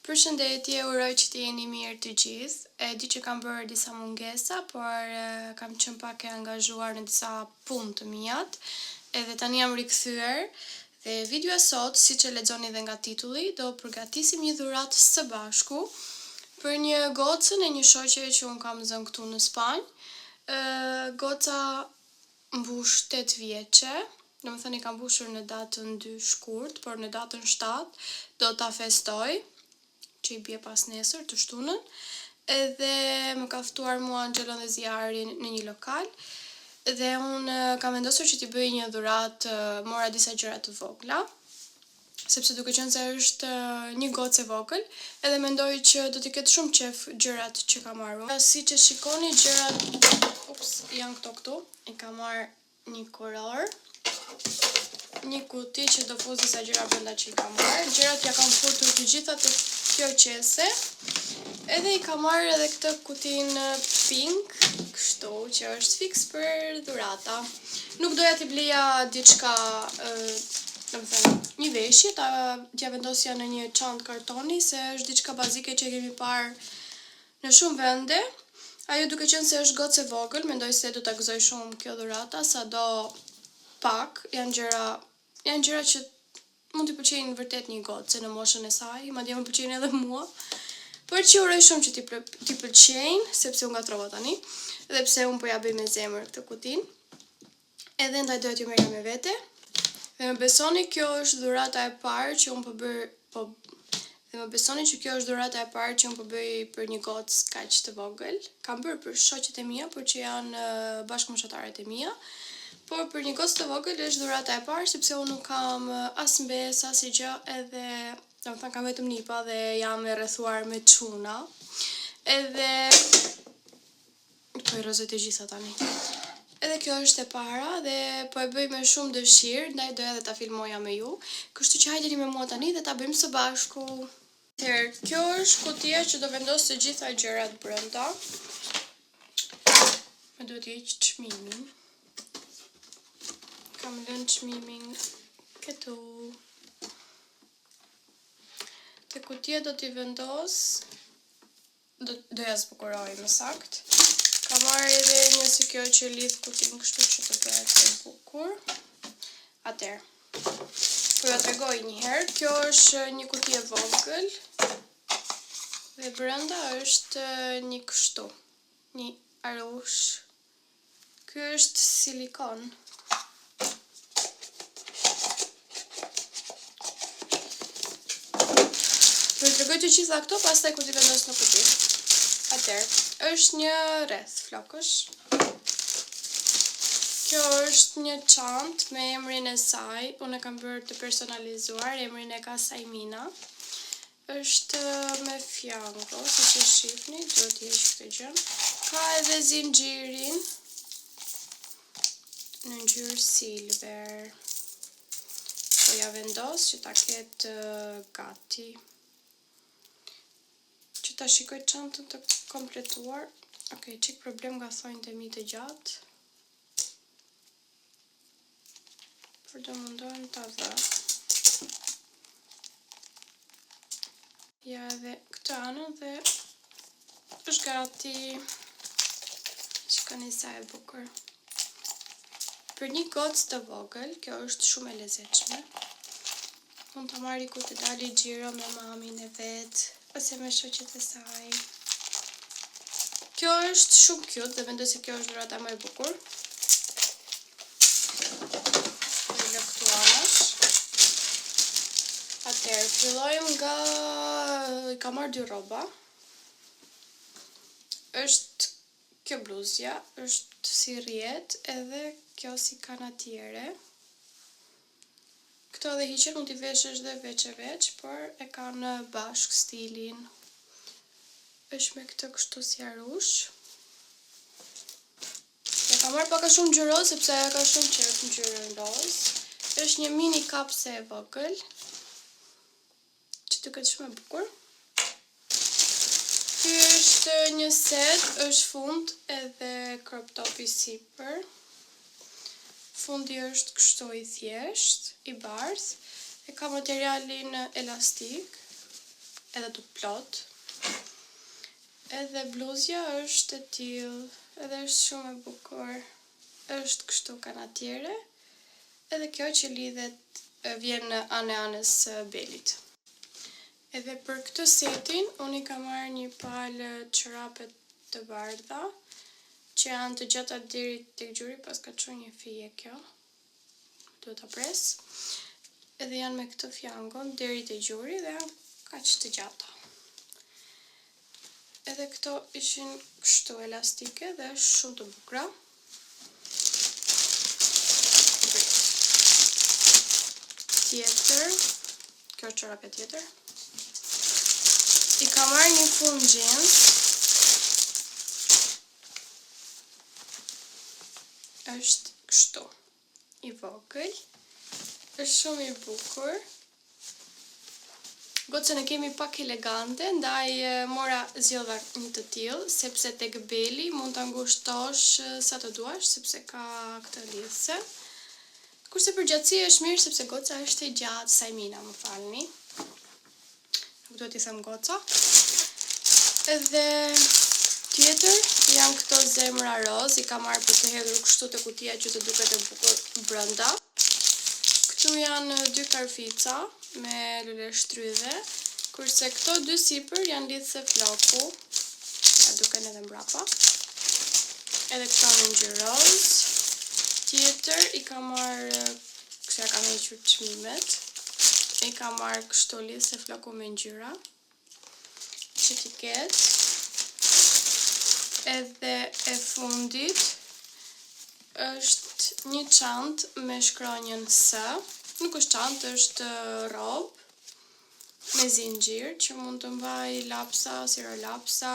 Përshëndetje, uroj që të jeni mirë të gjithë. E di që kam bërë disa mungesa, por kam qenë pak e angazhuar në disa punë të mijat, edhe tani jam rikthyer. Dhe videoja sot, siç e lexoni edhe nga titulli, do përgatisim një dhuratë së bashku për një gocën e një shoqe që un kam zënë këtu në Spanjë. Goca mbush 8 vjeçe. Domethënë i kam mbushur në datën 2 shkurt, por në datën 7 do ta festoj, që i bje pas nesër të shtunën, edhe më ka ftuar mua Angjelën dhe Zjarin në një lokal, dhe unë kam vendosur që t'i bëj një dhuratë, mora disa gjëra të vogla, sepse duke qenë se është një gocë e vogël, edhe mendoj që do t'i ketë shumë qef gjërat që ka marrë. Si që shikoni, gjërat janë këtu, i ka marrë një kuror, një kuti që do fuz disa gjëra brenda që i ka marrë. Gjërat ja kam futur të gjitha te kjo qese, edhe i ka marrë edhe këtë kutin pink, kështu që është fix për dhurata. Nuk doja t'i bleja diçka, domethënë një veshje, t'ja vendosja në një çantë kartoni, se është diçka bazike që kemi parë në shumë vende. Ajo duke qenë se është gocë e vogël, mendoj se do ta gëzoj shumë kjo dhurata, sado pak, janë gjëra që mund t'i pëlqejnë vërtet një gocë në moshën e saj, madje më pëlqejnë edhe mua. Por që uroj shumë që t'i pëlqejnë, sepse unë gatrova tani, dhe pse unë po ja bëj me zemër këtë kutin. Edhe ndaj doja t'ju merrja me vete. Dhe më besoni kjo është dhurata e parë që unë po bëj për një gocë kaq të vogël. Kam bërë për shoqet e mia, por që janë bashkëmoshataret e mia. Por për një gocë të vogël është dhurata e parë, sepse unë nuk kam as mbes, as i gjë, edhe domethënë kam vetëm nipa dhe jam e rrethuar me çuna. Edhe po i rrezoj të gjitha tani. Edhe kjo është e para dhe po e bëj me shumë dëshirë, ndaj doja edhe ta filmoja me ju. Kështu që hajdeni me mua tani dhe ta bëjmë së bashku. Kjo është kutia që do vendos të gjitha gjërat brenda. Më duhet të heq çmimin. Kam lënë çmimin këtu. Te kutia do t'i vendos, doja zbukuroj më sakt. Ka marrë edhe një si kjo që lidh kutin kështu që të bëhet e bukur. Atëherë, po ja tregoj një herë, kjo është një kuti e vogël dhe brenda është një kështu, një arush. Ky është silikon. Do të tregoj të gjitha këto, pastaj kur t'i vendos në kuti. Atëherë, është një rreth flokësh. Kjo është një çantë me emrin e saj, unë e kam bërë të personalizuar, emrin e ka Sajmina. Është me fiango, siç e shihni, duhet t'i heq këtë gjë. Ka edhe zinxhirin në ngjyrë silver. Po ja vendos që ta ketë gati. Që ta shikoj çantën të kompletuar. Okej, çik problem nga thonjtë e mi të gjatë. Por do mundohem ta vë. Ja edhe këtë anën dhe është gati. Shikoni sa e bukur. Për një gocë të vogël, kjo është shumë e lezetshme. Mund ta marrë ku të dali xhiro me mamin e vet, ose me shoqet e saj. Kjo është shumë cute dhe mendoj se kjo është dhurata më e bukur. Do lë këtu anash. Atëherë, fillojmë nga i ka marrë 2 rroba. Është kjo bluzja, është si rjet, edhe kjo si kanatiere. Këto dhe hiqen mund t'i veshësh dhe veç, por e kanë bashk stilin. Është me këtë kështu si arush. Ja ka marrë pak a shumë ngjyroz, sepse ajo ka shumë qef ngjyrën roz. Është një mini kapse e vogël, që duket shumë e bukur. Ky është një set, është fund edhe crop top i sipër. Fundi është kështu i thjesht, i bardh, e ka materialin elastik. edhe të plot. Edhe bluzja është e tillë, edhe është shumë e bukur. Është kështu kanatiere. Edhe kjo që lidhet vjen në anës belit. Edhe për këtë setin, unë i kam marrë një palë çorape të bardha, që janë të gjata deri tek gjuri, pas ka çuar një fije kjo. Duhet ta pres. Edhe janë me këtë fjangon deri te gjuri dhe janë kaq të gjata. Edhe këto ishin kështu elastike dhe shumë të bukura. Tjetër, kjo çorapja tjetër. I kam marrë një fund jeans. Është kështu, i vogël, është shumë i bukur. Gocën e kemi pak elegante, ndaj zgjodha një të tillë, sepse tek beli mund ta ngushtosh sa të duash, sepse ka këtë lidhse. Kurse për gjatësi është mirë sepse goca është e gjatë, Sajmina, më falni. Nuk duhet t'i them goca. Edhe tjetër janë këto zemra roz, i kam marrë për të hedhur kështu te kutia që të duket e bukur brenda. Këtu janë 2 karfica me lule shtrydhe, kurse këto 2 sipër janë lidhse floku. Ja duken edhe mbrapa. Edhe këto në ngjyrë roz. Tjetër i kam marrë, kështu ja kam hequr çmimet. I kam marrë kështu lidhse floku me ngjyra. Që t'i ketë. Edhe e fundit është një çantë me shkronjën S. Nuk është çantë, është robë me zinxhir që mund të mbaj lapsa, sirolapsa,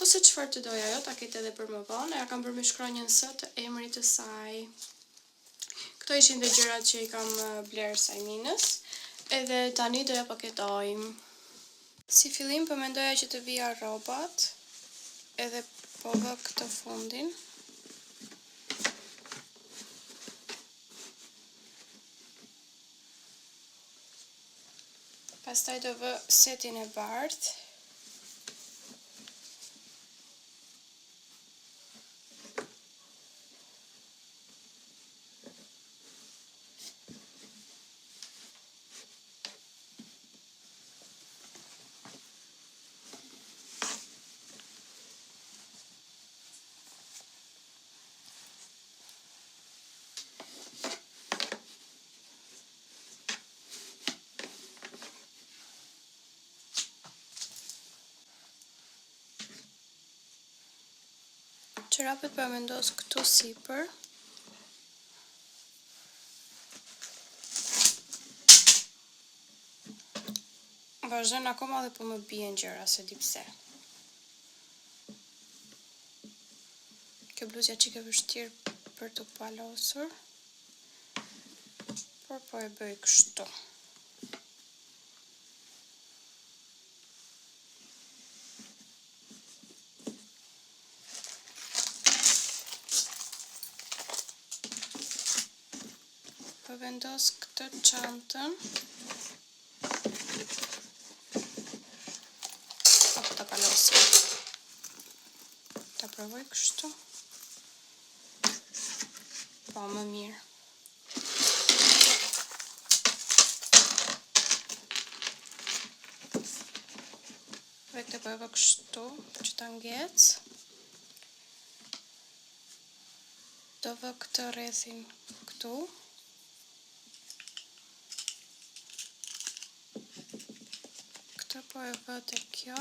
ose çfarë të doja ajo, ta ketë edhe për më vonë. Ja kam bërë me shkronjën S të emrit të saj. Këto ishin dhe gjërat që i kam bler Sajminës, edhe tani do ja paketojmë. Si fillim po mendoja që të vija rrobat, edhe po vë këtë fundin. Pastaj do vë setin e bardhë. Çorapet po vendos këtu sipër. Vazhdojnë akoma dhe po më bien gjëra, se di pse. Kjo bluzja çike vështirë për të palosur, por po e bëj kështu. Po vendos këtë çantën. Apo ta palosim. Ta provoj kështu. Po, më mirë. Vete po e vë kështu, që ta ngec. Do vë këtë rrethin këtu. Këtë po e vë te kjo.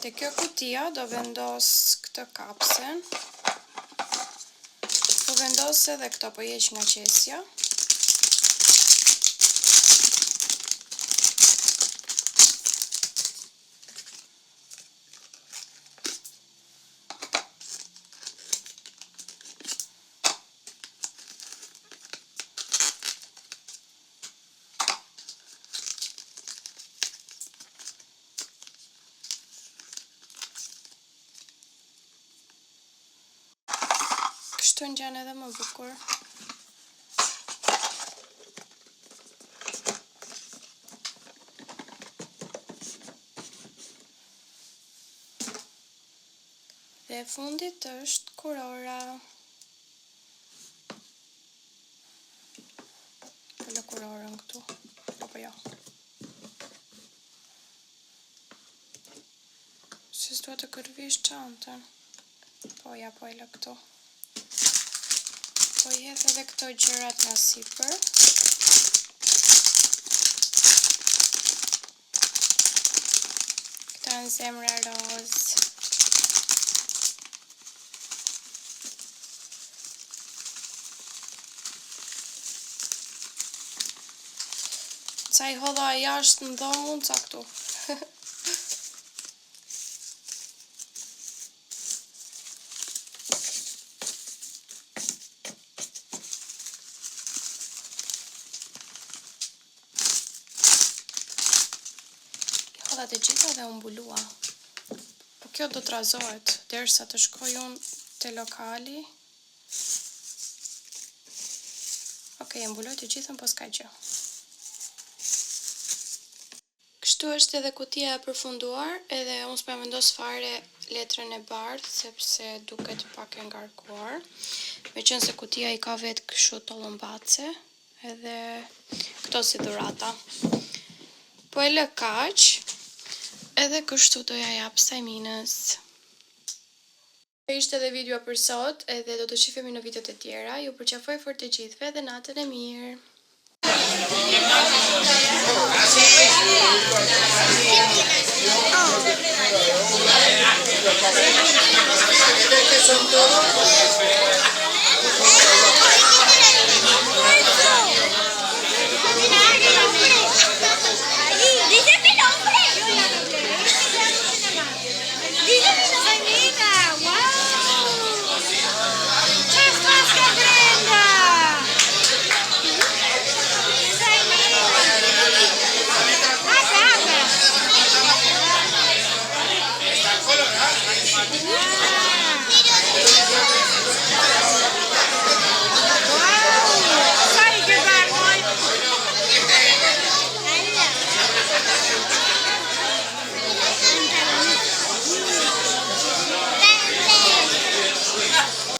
Te kjo kutia do vendos këtë kapsen. Po vendos edhe këto, po jeq nga qesja. Kështu ngjan edhe më bukur. Dhe fundit është kurora. Lë kurorën këtu, apo jo. Si s'duhet të kërvish çantën. Po ja, po e lë këtu. Po i hedh edhe këto gjërat nga sipër. Këto janë zemra roz. Ca i hodha jashtë në dhomë, unë ca këtu. I hodha të gjitha dhe unë mbulua. Po kjo do të razohet, derisa të shkoj unë te lokali. Okej, e mbuloj të gjithën, po s'ka gjë. Kështu është edhe kutia e përfunduar, edhe unë s'pa vendos fare letrën e bardhë, sepse duket pak e ngarkuar. Meqense kutia i ka vetë kështu tollëmbace, edhe këto si dhurata. Po e lë kaq, edhe kështu doja jap Sajminës. Ishte edhe video për sot, edhe do të shifemi në videot e tjera. Ju përqafoj fort të gjithëve dhe natën e mirë. Oh.